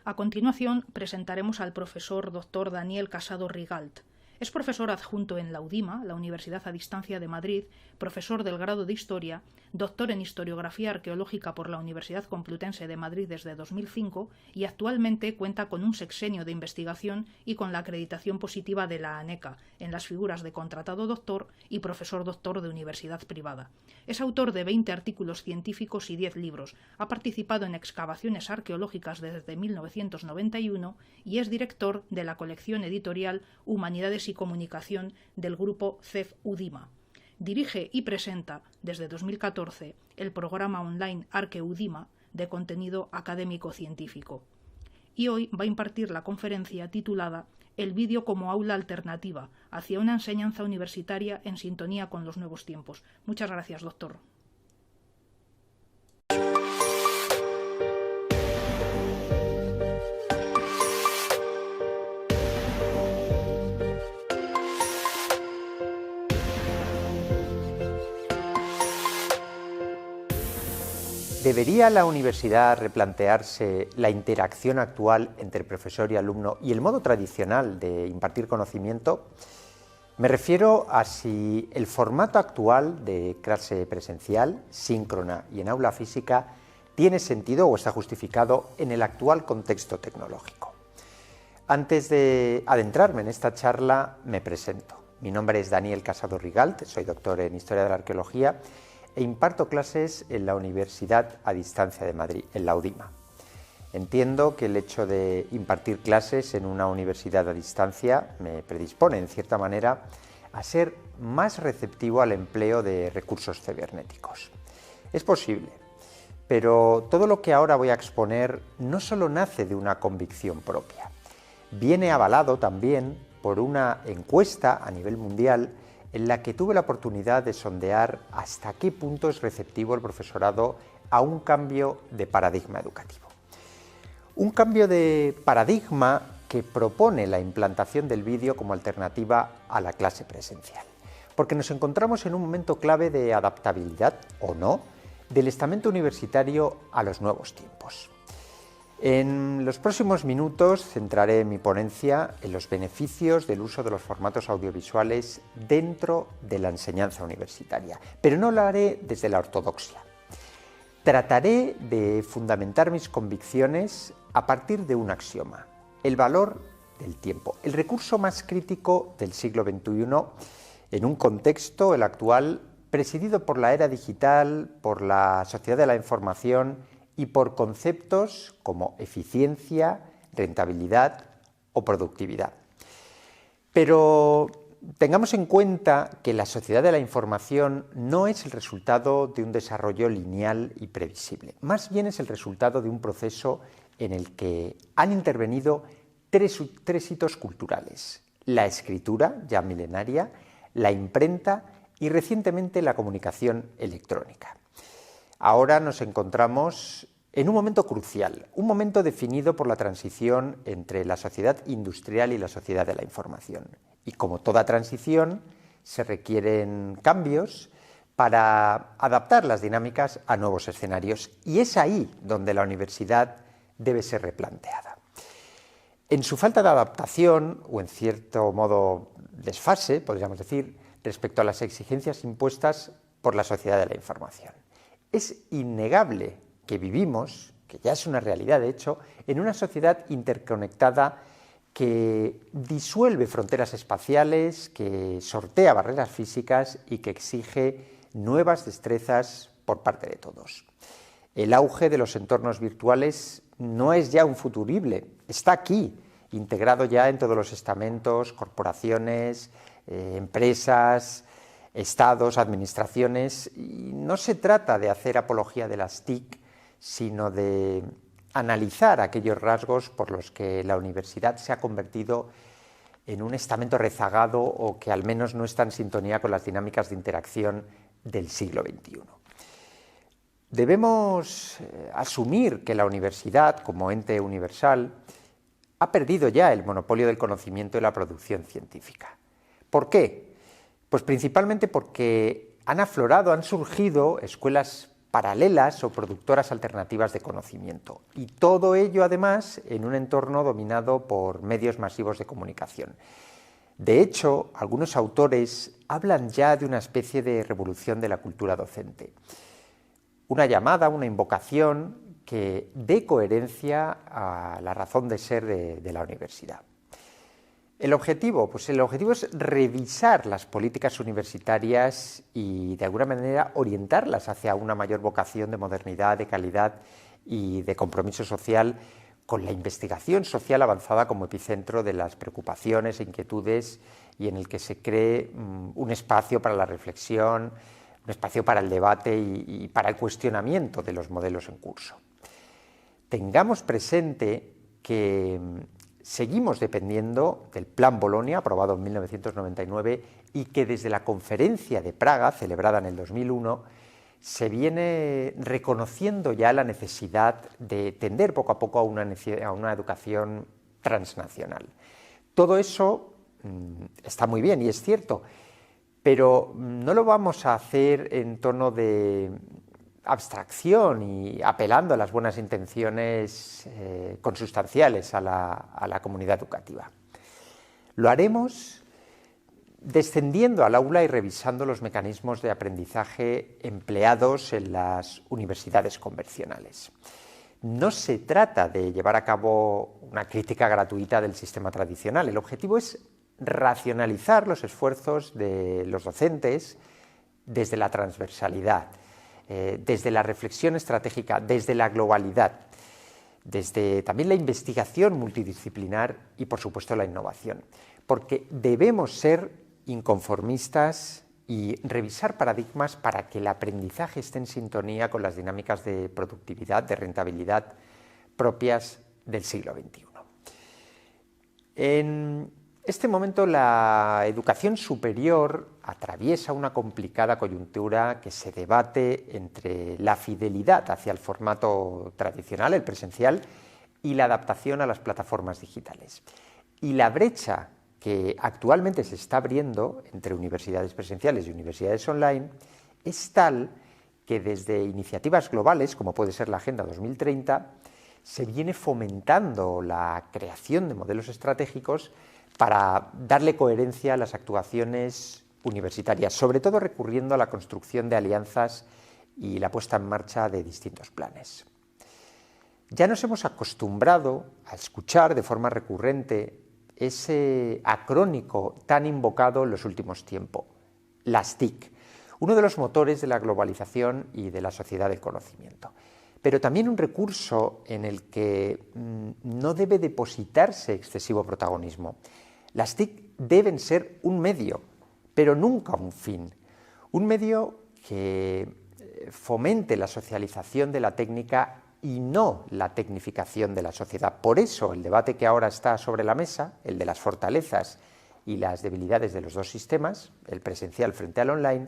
A continuación, presentaremos al profesor Dr. Daniel Casado Rigalt. Es profesor adjunto en la UDIMA, la Universidad a Distancia de Madrid, profesor del grado de Historia, doctor en Historiografía Arqueológica por la Universidad Complutense de Madrid desde 2005 y actualmente cuenta con un sexenio de investigación y con la acreditación positiva de la ANECA en las figuras de contratado doctor y profesor doctor de universidad privada. Es autor de 20 artículos científicos y 10 libros. Ha participado en excavaciones arqueológicas desde 1991 y es director de la colección editorial Humanidades y Comunicación del grupo CEF UDIMA. Dirige y presenta desde 2014 el programa online ArqueUDIMA de contenido académico-científico. Y hoy va a impartir la conferencia titulada El vídeo como aula alternativa hacia una enseñanza universitaria en sintonía con los nuevos tiempos. Muchas gracias, doctor. ¿Debería la universidad replantearse la interacción actual entre profesor y alumno y el modo tradicional de impartir conocimiento? Me refiero a si el formato actual de clase presencial, síncrona y en aula física tiene sentido o está justificado en el actual contexto tecnológico. Antes de adentrarme en esta charla, me presento. Mi nombre es Daniel Casado Rigalt, soy doctor en Historia de la Arqueología e imparto clases en la Universidad a Distancia de Madrid, en la UDIMA. Entiendo que el hecho de impartir clases en una universidad a distancia me predispone, en cierta manera, a ser más receptivo al empleo de recursos cibernéticos. Es posible, pero todo lo que ahora voy a exponer no solo nace de una convicción propia, viene avalado también por una encuesta a nivel mundial en la que tuve la oportunidad de sondear hasta qué punto es receptivo el profesorado a un cambio de paradigma educativo. Un cambio de paradigma que propone la implantación del vídeo como alternativa a la clase presencial, porque nos encontramos en un momento clave de adaptabilidad, o no, del estamento universitario a los nuevos tiempos. En los próximos minutos centraré mi ponencia en los beneficios del uso de los formatos audiovisuales dentro de la enseñanza universitaria, pero no lo haré desde la ortodoxia. Trataré de fundamentar mis convicciones a partir de un axioma: el valor del tiempo, el recurso más crítico del siglo XXI en un contexto, el actual, presidido por la era digital, por la sociedad de la información y por conceptos como eficiencia, rentabilidad o productividad. Pero tengamos en cuenta que la sociedad de la información no es el resultado de un desarrollo lineal y previsible, más bien es el resultado de un proceso en el que han intervenido tres hitos culturales: la escritura, ya milenaria, la imprenta y recientemente la comunicación electrónica. Ahora nos encontramos en un momento crucial, un momento definido por la transición entre la sociedad industrial y la sociedad de la información. Y como toda transición, se requieren cambios para adaptar las dinámicas a nuevos escenarios, y es ahí donde la universidad debe ser replanteada. En su falta de adaptación, o en cierto modo desfase, podríamos decir, respecto a las exigencias impuestas por la sociedad de la información. Es innegable que vivimos, que ya es una realidad de hecho, en una sociedad interconectada que disuelve fronteras espaciales, que sortea barreras físicas y que exige nuevas destrezas por parte de todos. El auge de los entornos virtuales no es ya un futurible, está aquí, integrado ya en todos los estamentos, corporaciones, empresas, estados, administraciones, y no se trata de hacer apología de las TIC, sino de analizar aquellos rasgos por los que la universidad se ha convertido en un estamento rezagado o que al menos no está en sintonía con las dinámicas de interacción del siglo XXI. Debemos asumir que la universidad, como ente universal, ha perdido ya el monopolio del conocimiento y la producción científica. ¿Por qué? Pues principalmente porque han aflorado, han surgido escuelas paralelas o productoras alternativas de conocimiento. Y todo ello, además, en un entorno dominado por medios masivos de comunicación. De hecho, algunos autores hablan ya de una especie de revolución de la cultura docente. Una llamada, una invocación que dé coherencia a la razón de ser de la universidad. ¿El objetivo? Pues el objetivo es revisar las políticas universitarias y de alguna manera orientarlas hacia una mayor vocación de modernidad, de calidad y de compromiso social, con la investigación social avanzada como epicentro de las preocupaciones e inquietudes y en el que se cree un espacio para la reflexión, un espacio para el debate y para el cuestionamiento de los modelos en curso. Tengamos presente que seguimos dependiendo del Plan Bolonia, aprobado en 1999, y que desde la Conferencia de Praga, celebrada en el 2001, se viene reconociendo ya la necesidad de tender poco a poco a una educación transnacional. Todo eso está muy bien y es cierto, pero no lo vamos a hacer en tono de abstracción y apelando a las buenas intenciones consustanciales a la comunidad educativa. Lo haremos descendiendo al aula y revisando los mecanismos de aprendizaje empleados en las universidades convencionales. No se trata de llevar a cabo una crítica gratuita del sistema tradicional. El objetivo es racionalizar los esfuerzos de los docentes desde la transversalidad, desde la reflexión estratégica, desde la globalidad, desde también la investigación multidisciplinar y, por supuesto, la innovación. Porque debemos ser inconformistas y revisar paradigmas para que el aprendizaje esté en sintonía con las dinámicas de productividad, de rentabilidad propias del siglo XXI. En este momento la educación superior atraviesa una complicada coyuntura que se debate entre la fidelidad hacia el formato tradicional, el presencial, y la adaptación a las plataformas digitales. Y la brecha que actualmente se está abriendo entre universidades presenciales y universidades online es tal que desde iniciativas globales, como puede ser la Agenda 2030, se viene fomentando la creación de modelos estratégicos para darle coherencia a las actuaciones universitarias, sobre todo recurriendo a la construcción de alianzas y la puesta en marcha de distintos planes. Ya nos hemos acostumbrado a escuchar de forma recurrente ese acrónico tan invocado en los últimos tiempos, las TIC, uno de los motores de la globalización y de la sociedad del conocimiento, pero también un recurso en el que no debe depositarse excesivo protagonismo. Las TIC deben ser un medio, pero nunca un fin, un medio que fomente la socialización de la técnica y no la tecnificación de la sociedad. Por eso el debate que ahora está sobre la mesa, el de las fortalezas y las debilidades de los dos sistemas, el presencial frente al online,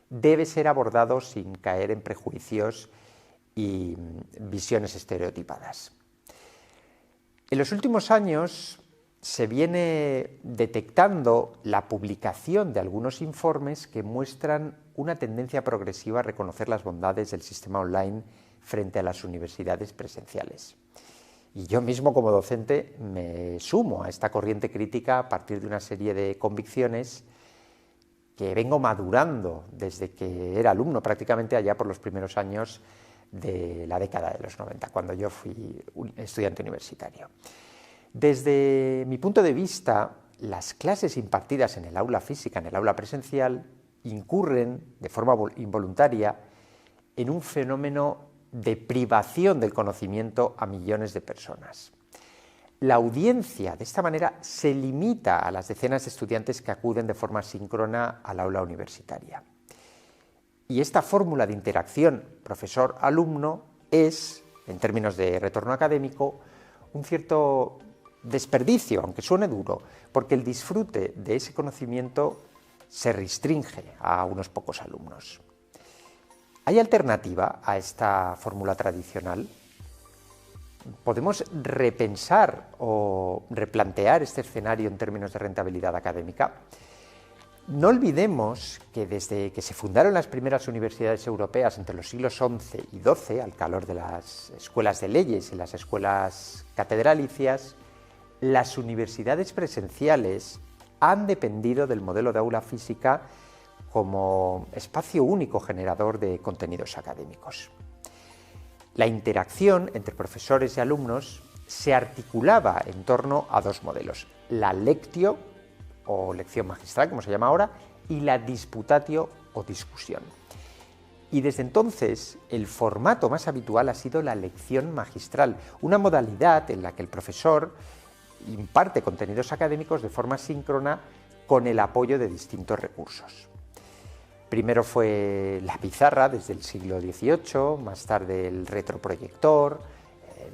debe ser abordado sin caer en prejuicios y visiones estereotipadas. En los últimos años se viene detectando la publicación de algunos informes que muestran una tendencia progresiva a reconocer las bondades del sistema online frente a las universidades presenciales. Y yo mismo como docente me sumo a esta corriente crítica a partir de una serie de convicciones que vengo madurando desde que era alumno, prácticamente allá por los primeros años de la década de los 90, cuando yo fui estudiante universitario. Desde mi punto de vista, las clases impartidas en el aula física, en el aula presencial, incurren de forma involuntaria en un fenómeno de privación del conocimiento a millones de personas. La audiencia, de esta manera, se limita a las decenas de estudiantes que acuden de forma síncrona al aula universitaria. Y esta fórmula de interacción profesor-alumno es, en términos de retorno académico, un cierto desperdicio, aunque suene duro, porque el disfrute de ese conocimiento se restringe a unos pocos alumnos. ¿Hay alternativa a esta fórmula tradicional? ¿Podemos repensar o replantear este escenario en términos de rentabilidad académica? No olvidemos que desde que se fundaron las primeras universidades europeas entre los siglos XI y XII, al calor de las escuelas de leyes y las escuelas catedralicias, las universidades presenciales han dependido del modelo de aula física como espacio único generador de contenidos académicos. La interacción entre profesores y alumnos se articulaba en torno a dos modelos: la lectio, o lección magistral, como se llama ahora, y la disputatio o discusión. Y desde entonces el formato más habitual ha sido la lección magistral, una modalidad en la que el profesor imparte contenidos académicos de forma síncrona con el apoyo de distintos recursos. Primero fue la pizarra desde el siglo XVIII, más tarde el retroproyector,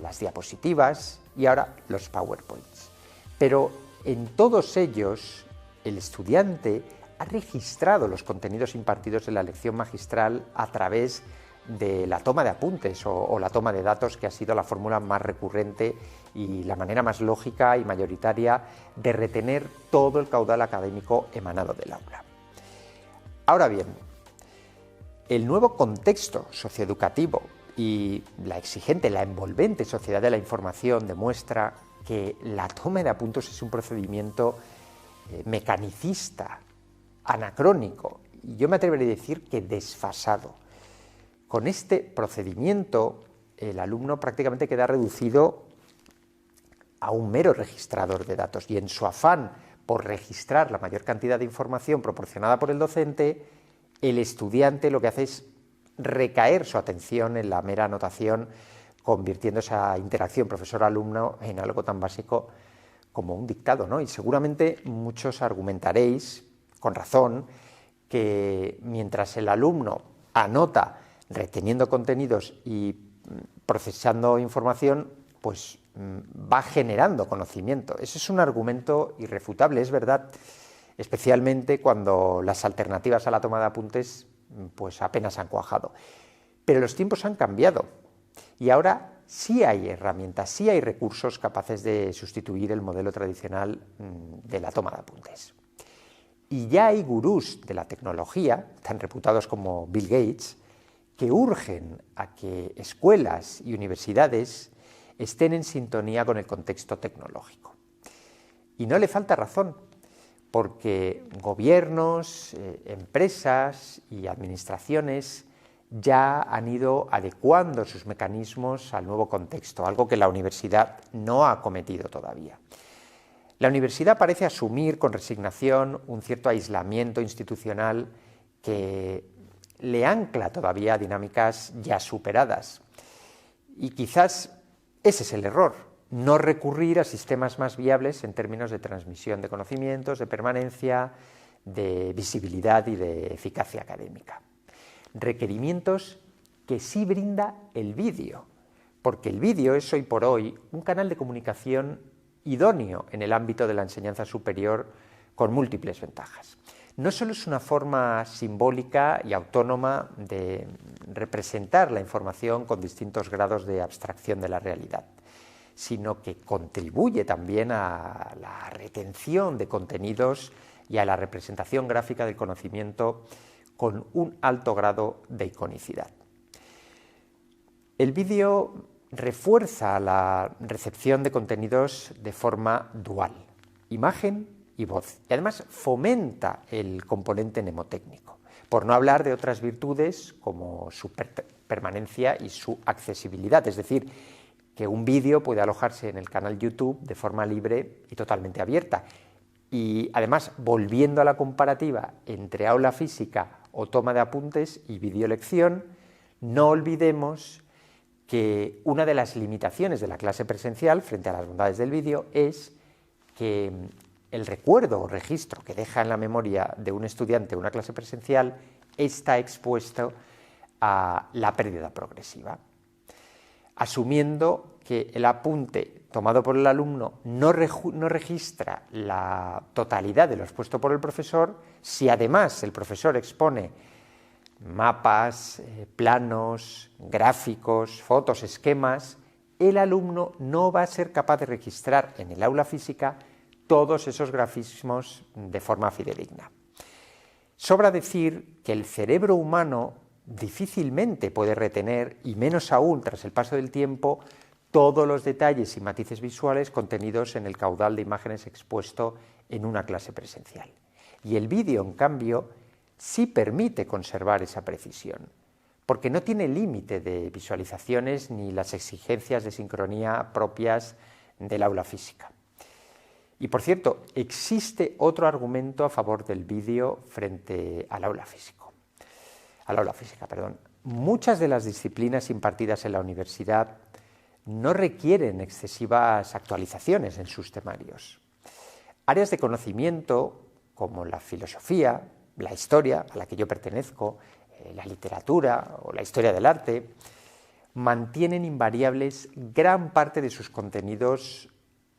las diapositivas y ahora los PowerPoints. Pero en todos ellos, el estudiante ha registrado los contenidos impartidos en la lección magistral a través de la toma de apuntes o la toma de datos, que ha sido la fórmula más recurrente y la manera más lógica y mayoritaria de retener todo el caudal académico emanado del aula. Ahora bien, el nuevo contexto socioeducativo y la exigente, la envolvente sociedad de la información demuestra que la toma de apuntes es un procedimiento mecanicista, anacrónico, y yo me atrevería a decir que desfasado. Con este procedimiento, el alumno prácticamente queda reducido a un mero registrador de datos, y en su afán por registrar la mayor cantidad de información proporcionada por el docente, el estudiante lo que hace es recaer su atención en la mera anotación, convirtiendo esa interacción profesor-alumno en algo tan básico como un dictado, ¿no? Y seguramente muchos argumentaréis, con razón, que mientras el alumno anota reteniendo contenidos y procesando información, pues va generando conocimiento. Ese es un argumento irrefutable, es verdad, especialmente cuando las alternativas a la toma de apuntes pues apenas han cuajado. Pero los tiempos han cambiado. Y ahora sí hay herramientas, sí hay recursos capaces de sustituir el modelo tradicional de la toma de apuntes. Y ya hay gurús de la tecnología, tan reputados como Bill Gates, que urgen a que escuelas y universidades estén en sintonía con el contexto tecnológico. Y no le falta razón, porque gobiernos, empresas y administraciones ya han ido adecuando sus mecanismos al nuevo contexto, algo que la universidad no ha cometido todavía. La universidad parece asumir con resignación un cierto aislamiento institucional que le ancla todavía a dinámicas ya superadas. Y quizás ese es el error, no recurrir a sistemas más viables en términos de transmisión de conocimientos, de permanencia, de visibilidad y de eficacia académica. Requerimientos que sí brinda el vídeo, porque el vídeo es hoy por hoy un canal de comunicación idóneo en el ámbito de la enseñanza superior con múltiples ventajas. No solo es una forma simbólica y autónoma de representar la información con distintos grados de abstracción de la realidad, sino que contribuye también a la retención de contenidos y a la representación gráfica del conocimiento con un alto grado de iconicidad. El vídeo refuerza la recepción de contenidos de forma dual, imagen y voz, y además fomenta el componente mnemotécnico, por no hablar de otras virtudes como su permanencia y su accesibilidad, es decir, que un vídeo puede alojarse en el canal YouTube de forma libre y totalmente abierta. Y además, volviendo a la comparativa entre aula física o toma de apuntes y videolección, no olvidemos que una de las limitaciones de la clase presencial frente a las bondades del vídeo es que el recuerdo o registro que deja en la memoria de un estudiante una clase presencial está expuesto a la pérdida progresiva, asumiendo que el apunte tomado por el alumno no registra la totalidad de lo expuesto por el profesor. Si además el profesor expone mapas, planos, gráficos, fotos, esquemas, el alumno no va a ser capaz de registrar en el aula física todos esos grafismos de forma fidedigna. Sobra decir que el cerebro humano difícilmente puede retener, y menos aún tras el paso del tiempo, todos los detalles y matices visuales contenidos en el caudal de imágenes expuesto en una clase presencial. Y el vídeo, en cambio, sí permite conservar esa precisión, porque no tiene límite de visualizaciones ni las exigencias de sincronía propias del aula física. Y por cierto, existe otro argumento a favor del vídeo frente al aula física. Muchas de las disciplinas impartidas en la universidad no requieren excesivas actualizaciones en sus temarios. Áreas de conocimiento como la filosofía, la historia, a la que yo pertenezco, la literatura o la historia del arte, mantienen invariables gran parte de sus contenidos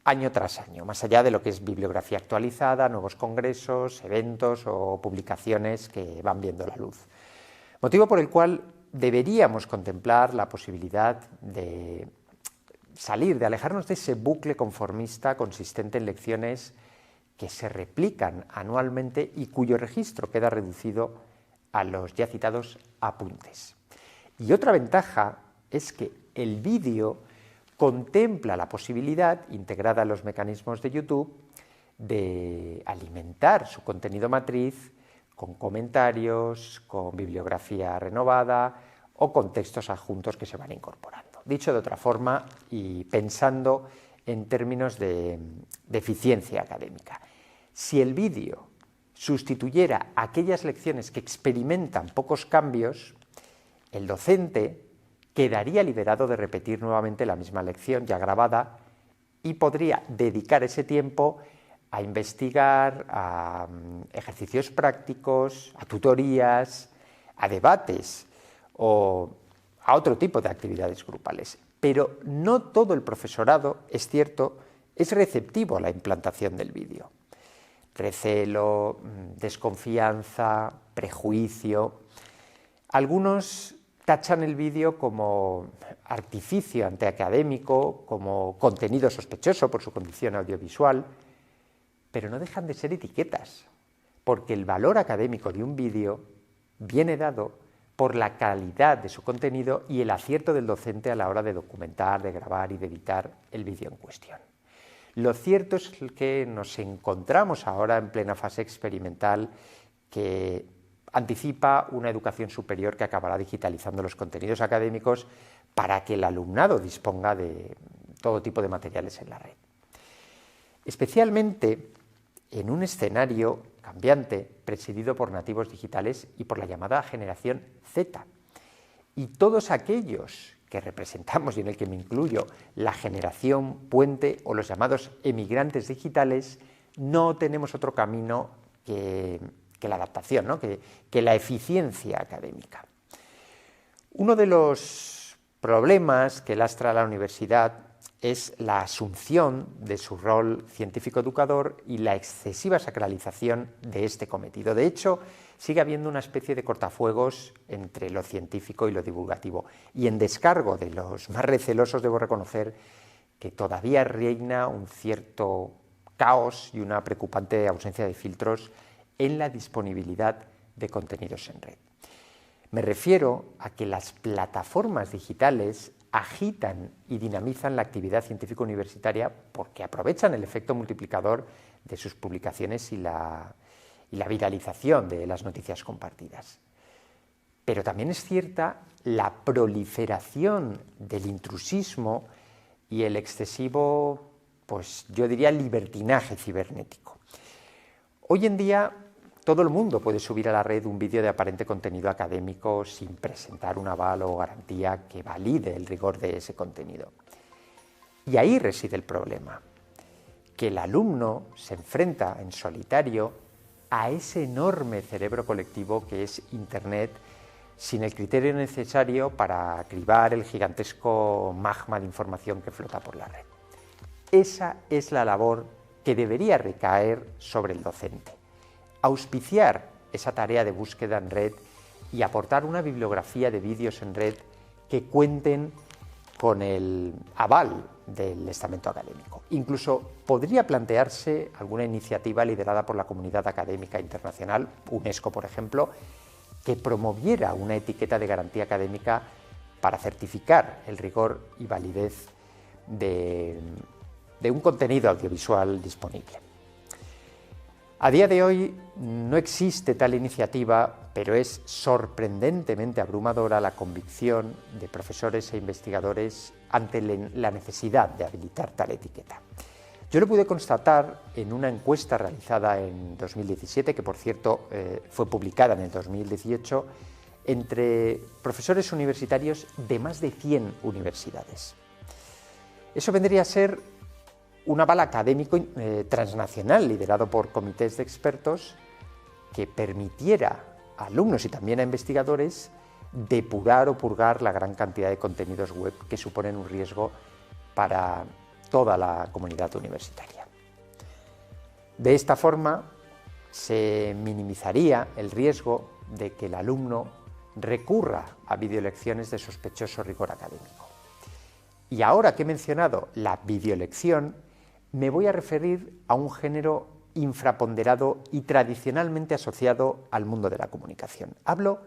año tras año, más allá de lo que es bibliografía actualizada, nuevos congresos, eventos o publicaciones que van viendo la luz. Motivo por el cual deberíamos contemplar la posibilidad de salir, de alejarnos de ese bucle conformista consistente en lecciones que se replican anualmente y cuyo registro queda reducido a los ya citados apuntes. Y otra ventaja es que el vídeo contempla la posibilidad, integrada en los mecanismos de YouTube, de alimentar su contenido matriz con comentarios, con bibliografía renovada o con textos adjuntos que se van incorporando. Dicho de otra forma y pensando en términos de eficiencia académica, si el vídeo sustituyera aquellas lecciones que experimentan pocos cambios, el docente quedaría liberado de repetir nuevamente la misma lección ya grabada y podría dedicar ese tiempo a investigar, a ejercicios prácticos, a tutorías, a debates o a otro tipo de actividades grupales. Pero no todo el profesorado, es cierto, es receptivo a la implantación del vídeo. Recelo, desconfianza, prejuicio. Algunos tachan el vídeo como artificio antiacadémico, como contenido sospechoso por su condición audiovisual, pero no dejan de ser etiquetas, porque el valor académico de un vídeo viene dado por la calidad de su contenido y el acierto del docente a la hora de documentar, de grabar y de editar el vídeo en cuestión. Lo cierto es que nos encontramos ahora en plena fase experimental que anticipa una educación superior que acabará digitalizando los contenidos académicos para que el alumnado disponga de todo tipo de materiales en la red. Especialmente en un escenario cambiante presidido por nativos digitales y por la llamada generación Z. Y todos aquellos que representamos, y en el que me incluyo, la generación puente o los llamados emigrantes digitales, no tenemos otro camino que la adaptación, ¿no? que la eficiencia académica. Uno de los problemas que lastra a la universidad es la asunción de su rol científico-educador y la excesiva sacralización de este cometido. De hecho, sigue habiendo una especie de cortafuegos entre lo científico y lo divulgativo. Y en descargo de los más recelosos debo reconocer que todavía reina un cierto caos y una preocupante ausencia de filtros en la disponibilidad de contenidos en red. Me refiero a que las plataformas digitales agitan y dinamizan la actividad científica universitaria porque aprovechan el efecto multiplicador de sus publicaciones y la viralización de las noticias compartidas. Pero también es cierta la proliferación del intrusismo y el excesivo, pues yo diría, libertinaje cibernético. Hoy en día todo el mundo puede subir a la red un vídeo de aparente contenido académico sin presentar un aval o garantía que valide el rigor de ese contenido. Y ahí reside el problema, que el alumno se enfrenta en solitario a ese enorme cerebro colectivo que es Internet, sin el criterio necesario para cribar el gigantesco magma de información que flota por la red. Esa es la labor que debería recaer sobre el docente. Auspiciar esa tarea de búsqueda en red y aportar una bibliografía de vídeos en red que cuenten con el aval del estamento académico. Incluso podría plantearse alguna iniciativa liderada por la comunidad académica internacional, UNESCO por ejemplo, que promoviera una etiqueta de garantía académica para certificar el rigor y validez de un contenido audiovisual disponible. A día de hoy no existe tal iniciativa, pero es sorprendentemente abrumadora la convicción de profesores e investigadores ante la necesidad de habilitar tal etiqueta. Yo lo pude constatar en una encuesta realizada en 2017, que por cierto fue publicada en el 2018, entre profesores universitarios de más de 100 universidades. Eso vendría a ser un aval académico transnacional liderado por comités de expertos que permitiera a alumnos y también a investigadores depurar o purgar la gran cantidad de contenidos web que suponen un riesgo para toda la comunidad universitaria. De esta forma se minimizaría el riesgo de que el alumno recurra a videolecciones de sospechoso rigor académico. Y ahora que he mencionado la videolección, me voy a referir a un género infraponderado y tradicionalmente asociado al mundo de la comunicación. Hablo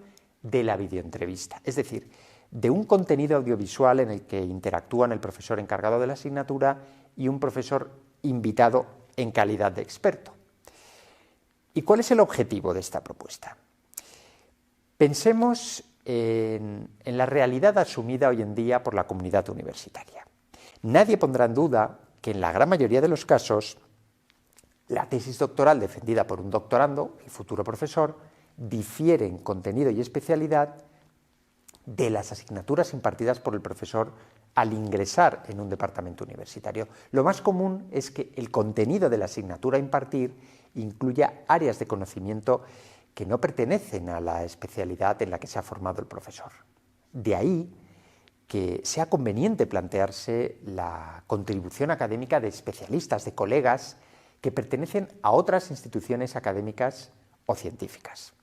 de la videoentrevista, es decir, de un contenido audiovisual en el que interactúan el profesor encargado de la asignatura y un profesor invitado en calidad de experto. ¿Y cuál es el objetivo de esta propuesta? Pensemos en la realidad asumida hoy en día por la comunidad universitaria. Nadie pondrá en duda que en la gran mayoría de los casos la tesis doctoral defendida por un doctorando, el futuro profesor, difiere en contenido y especialidad de las asignaturas impartidas por el profesor al ingresar en un departamento universitario. Lo más común es que el contenido de la asignatura a impartir incluya áreas de conocimiento que no pertenecen a la especialidad en la que se ha formado el profesor. De ahí que sea conveniente plantearse la contribución académica de especialistas, de colegas que pertenecen a otras instituciones académicas o científicas.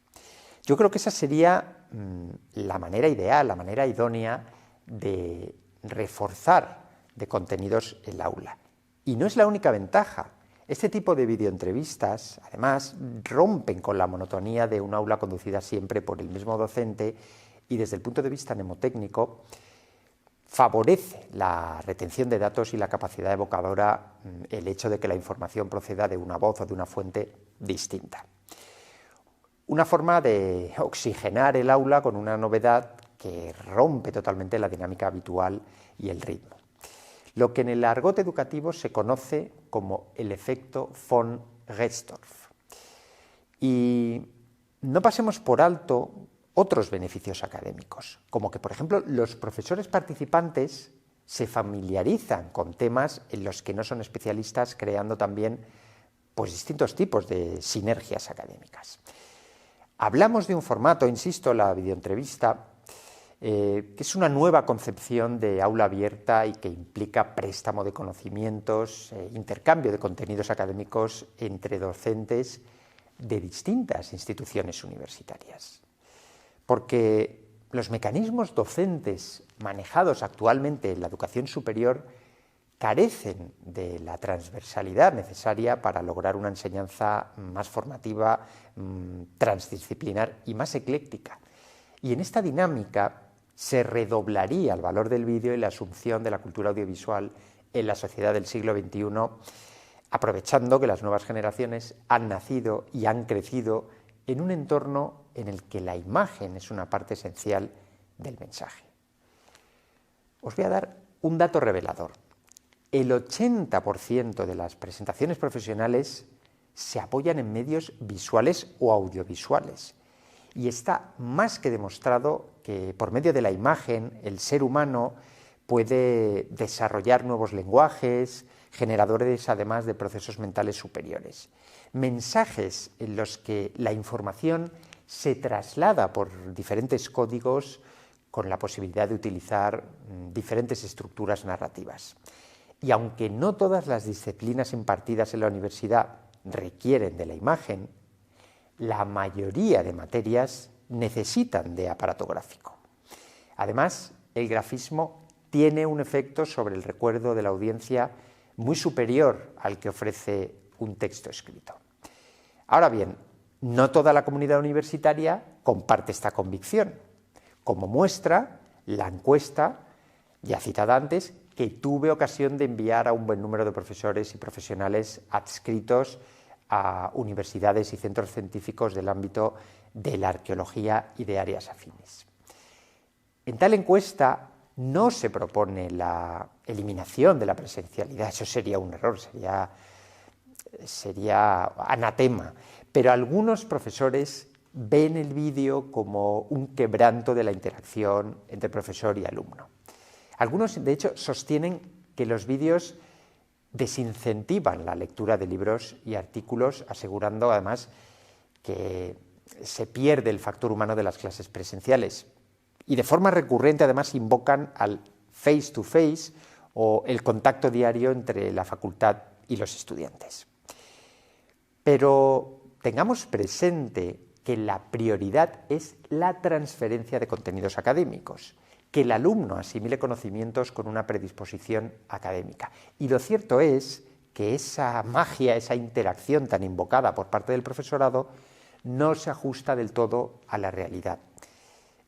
Yo creo que esa sería la manera ideal, la manera idónea de reforzar de contenidos el aula. Y no es la única ventaja. Este tipo de videoentrevistas, además, rompen con la monotonía de un aula conducida siempre por el mismo docente y desde el punto de vista mnemotécnico favorece la retención de datos y la capacidad evocadora el hecho de que la información proceda de una voz o de una fuente distinta. Una forma de oxigenar el aula con una novedad que rompe totalmente la dinámica habitual y el ritmo. Lo que en el argot educativo se conoce como el efecto von Gestorff. Y no pasemos por alto otros beneficios académicos, como que, por ejemplo, los profesores participantes se familiarizan con temas en los que no son especialistas, creando también distintos tipos de sinergias académicas. Hablamos de un formato, insisto, la videoentrevista, que es una nueva concepción de aula abierta y que implica préstamo de conocimientos, intercambio de contenidos académicos entre docentes de distintas instituciones universitarias. Porque los mecanismos docentes manejados actualmente en la educación superior carecen de la transversalidad necesaria para lograr una enseñanza más formativa, transdisciplinar y más ecléctica. Y en esta dinámica se redoblaría el valor del vídeo y la asunción de la cultura audiovisual en la sociedad del siglo XXI, aprovechando que las nuevas generaciones han nacido y han crecido en un entorno en el que la imagen es una parte esencial del mensaje. Os voy a dar un dato revelador. El 80% de las presentaciones profesionales se apoyan en medios visuales o audiovisuales. Y está más que demostrado que por medio de la imagen el ser humano puede desarrollar nuevos lenguajes, generadores además de procesos mentales superiores. Mensajes en los que la información se traslada por diferentes códigos con la posibilidad de utilizar diferentes estructuras narrativas. Y aunque no todas las disciplinas impartidas en la universidad requieren de la imagen, la mayoría de materias necesitan de aparato gráfico. Además, el grafismo tiene un efecto sobre el recuerdo de la audiencia muy superior al que ofrece un texto escrito. Ahora bien, no toda la comunidad universitaria comparte esta convicción, como muestra la encuesta ya citada antes, que tuve ocasión de enviar a un buen número de profesores y profesionales adscritos a universidades y centros científicos del ámbito de la arqueología y de áreas afines. En tal encuesta no se propone la eliminación de la presencialidad, eso sería un error, sería anatema, pero algunos profesores ven el vídeo como un quebranto de la interacción entre profesor y alumno. Algunos, de hecho, sostienen que los vídeos desincentivan la lectura de libros y artículos, asegurando además que se pierde el factor humano de las clases presenciales. Y de forma recurrente, además, invocan al face-to-face o el contacto diario entre la facultad y los estudiantes. Pero tengamos presente que la prioridad es la transferencia de contenidos académicos, que el alumno asimile conocimientos con una predisposición académica. Y lo cierto es que esa magia, esa interacción tan invocada por parte del profesorado, no se ajusta del todo a la realidad.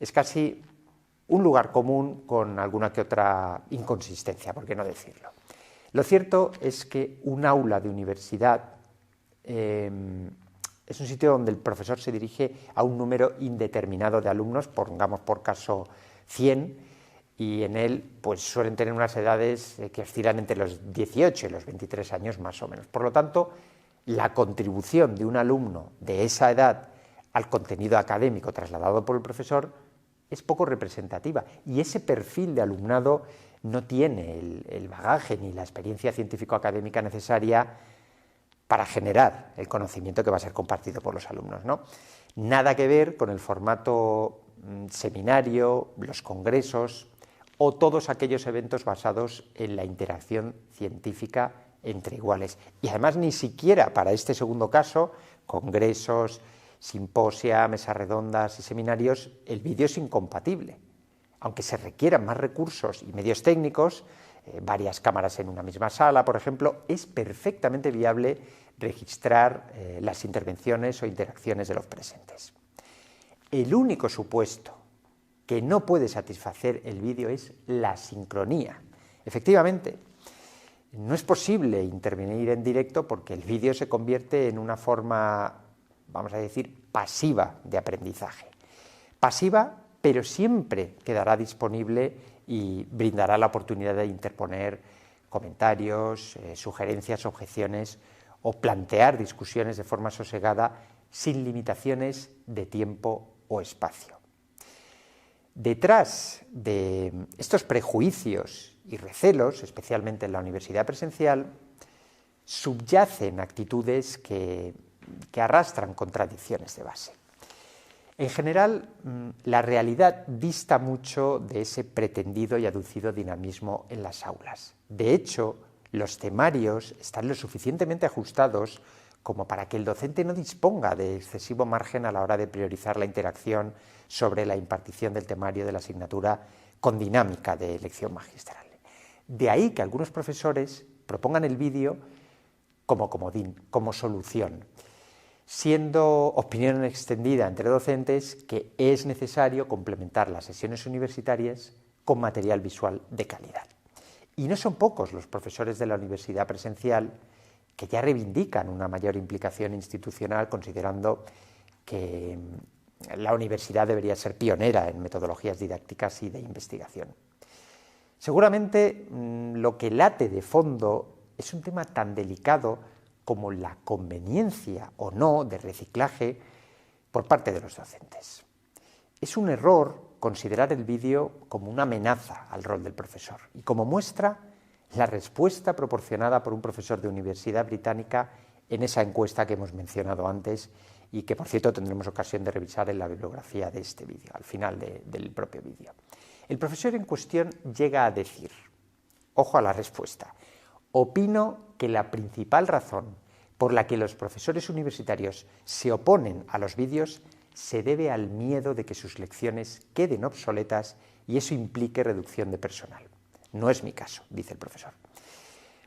Es casi un lugar común con alguna que otra inconsistencia, por qué no decirlo. Lo cierto es que un aula de universidad es un sitio donde el profesor se dirige a un número indeterminado de alumnos, pongamos por caso 100, y en él pues, suelen tener unas edades que oscilan entre los 18 y los 23 años más o menos. Por lo tanto, la contribución de un alumno de esa edad al contenido académico trasladado por el profesor es poco representativa, y ese perfil de alumnado no tiene el bagaje ni la experiencia científico-académica necesaria para generar el conocimiento que va a ser compartido por los alumnos, ¿no? Nada que ver con el formato seminario, los congresos o todos aquellos eventos basados en la interacción científica entre iguales. Y además ni siquiera para este segundo caso, congresos, simposia, mesas redondas y seminarios, el vídeo es incompatible. Aunque se requieran más recursos y medios técnicos, varias cámaras en una misma sala, por ejemplo, es perfectamente viable registrar las intervenciones o interacciones de los presentes. El único supuesto que no puede satisfacer el vídeo es la sincronía. Efectivamente, no es posible intervenir en directo porque el vídeo se convierte en una forma, vamos a decir, pasiva de aprendizaje. Pasiva, pero siempre quedará disponible y brindará la oportunidad de interponer comentarios, sugerencias, objeciones o plantear discusiones de forma sosegada sin limitaciones de tiempo o espacio. Detrás de estos prejuicios y recelos, especialmente en la universidad presencial, subyacen actitudes que arrastran contradicciones de base. En general, la realidad dista mucho de ese pretendido y aducido dinamismo en las aulas. De hecho, los temarios están lo suficientemente ajustados como para que el docente no disponga de excesivo margen a la hora de priorizar la interacción sobre la impartición del temario de la asignatura con dinámica de elección magistral. De ahí que algunos profesores propongan el vídeo como comodín, como solución, siendo opinión extendida entre docentes que es necesario complementar las sesiones universitarias con material visual de calidad. Y no son pocos los profesores de la universidad presencial que ya reivindican una mayor implicación institucional, considerando que la universidad debería ser pionera en metodologías didácticas y de investigación. Seguramente lo que late de fondo es un tema tan delicado como la conveniencia o no de reciclaje por parte de los docentes. Es un error considerar el vídeo como una amenaza al rol del profesor y como muestra la respuesta proporcionada por un profesor de universidad británica en esa encuesta que hemos mencionado antes y que, por cierto, tendremos ocasión de revisar en la bibliografía de este vídeo, al final del propio vídeo. El profesor en cuestión llega a decir, ojo a la respuesta, opino que la principal razón por la que los profesores universitarios se oponen a los vídeos se debe al miedo de que sus lecciones queden obsoletas y eso implique reducción de personal. No es mi caso, dice el profesor.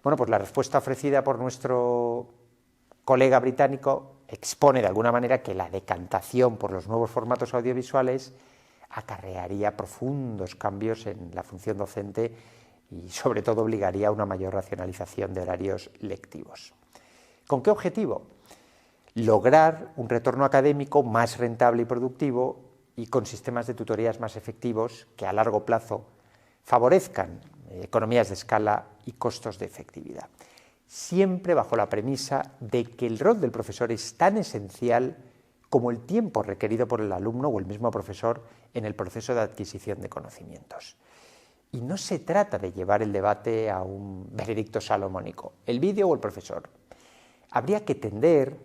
Bueno, pues la respuesta ofrecida por nuestro colega británico expone de alguna manera que la decantación por los nuevos formatos audiovisuales acarrearía profundos cambios en la función docente y sobre todo obligaría a una mayor racionalización de horarios lectivos. ¿Con qué objetivo? Lograr un retorno académico más rentable y productivo y con sistemas de tutorías más efectivos que a largo plazo favorezcan economías de escala y costos de efectividad. Siempre bajo la premisa de que el rol del profesor es tan esencial como el tiempo requerido por el alumno o el mismo profesor en el proceso de adquisición de conocimientos. Y no se trata de llevar el debate a un veredicto salomónico, el vídeo o el profesor. Habría que tender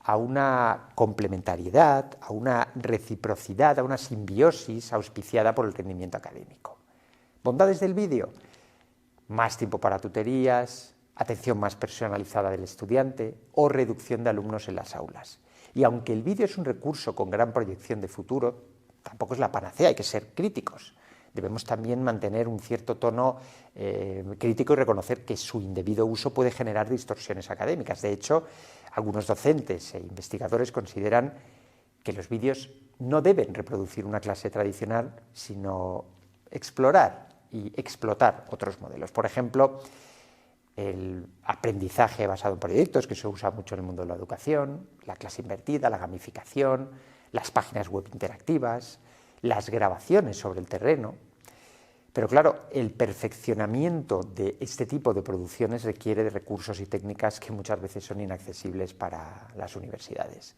a una complementariedad, a una reciprocidad, a una simbiosis auspiciada por el rendimiento académico. ¿Bondades del vídeo? Más tiempo para tutorías, atención más personalizada del estudiante o reducción de alumnos en las aulas. Y aunque el vídeo es un recurso con gran proyección de futuro, tampoco es la panacea, hay que ser críticos. Debemos también mantener un cierto tono crítico y reconocer que su indebido uso puede generar distorsiones académicas. De hecho, algunos docentes e investigadores consideran que los vídeos no deben reproducir una clase tradicional, sino explorar y explotar otros modelos. Por ejemplo, el aprendizaje basado en proyectos, que se usa mucho en el mundo de la educación, la clase invertida, la gamificación, las páginas web interactivas, las grabaciones sobre el terreno. Pero claro, el perfeccionamiento de este tipo de producciones requiere de recursos y técnicas que muchas veces son inaccesibles para las universidades.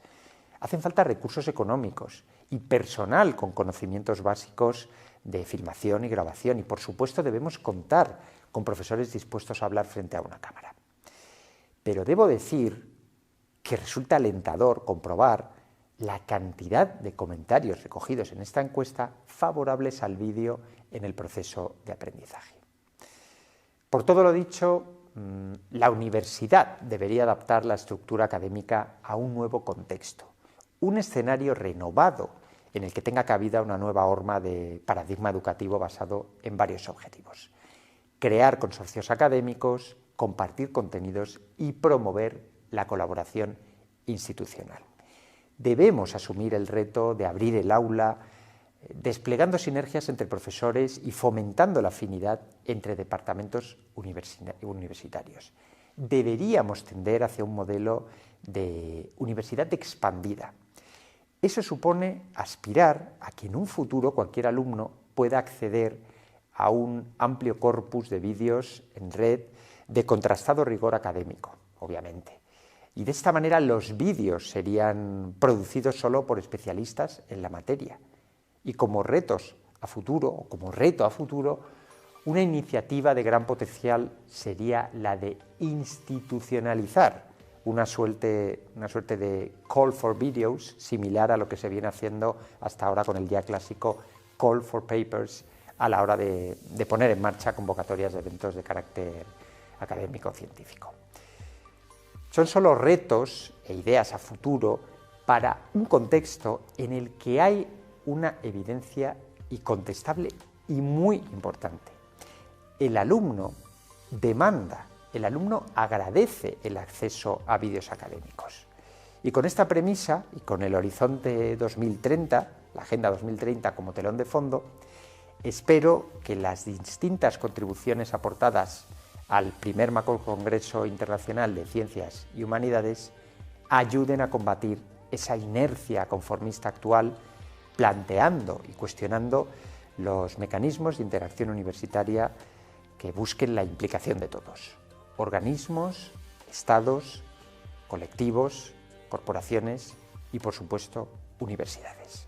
Hacen falta recursos económicos y personal con conocimientos básicos de filmación y grabación, y por supuesto debemos contar con profesores dispuestos a hablar frente a una cámara. Pero debo decir que resulta alentador comprobar la cantidad de comentarios recogidos en esta encuesta favorables al vídeo en el proceso de aprendizaje. Por todo lo dicho, la universidad debería adaptar la estructura académica a un nuevo contexto, un escenario renovado en el que tenga cabida una nueva forma de paradigma educativo basado en varios objetivos: crear consorcios académicos, compartir contenidos y promover la colaboración institucional. Debemos asumir el reto de abrir el aula, desplegando sinergias entre profesores y fomentando la afinidad entre departamentos universitarios. Deberíamos tender hacia un modelo de universidad expandida. Eso supone aspirar a que en un futuro cualquier alumno pueda acceder a un amplio corpus de vídeos en red de contrastado rigor académico, obviamente. Y de esta manera los vídeos serían producidos solo por especialistas en la materia. Y como retos a futuro, o como reto a futuro, una iniciativa de gran potencial sería la de institucionalizar una suerte de call for videos, similar a lo que se viene haciendo hasta ahora con el ya clásico call for papers, a la hora de poner en marcha convocatorias de eventos de carácter académico o científico. Son solo retos e ideas a futuro para un contexto en el que hay una evidencia incontestable y muy importante. El alumno demanda, el alumno agradece el acceso a vídeos académicos. Y con esta premisa y con el horizonte 2030, la Agenda 2030 como telón de fondo, espero que las distintas contribuciones aportadas al primer Macrocongreso Internacional de Ciencias y Humanidades ayuden a combatir esa inercia conformista actual, planteando y cuestionando los mecanismos de interacción universitaria que busquen la implicación de todos: organismos, estados, colectivos, corporaciones y, por supuesto, universidades.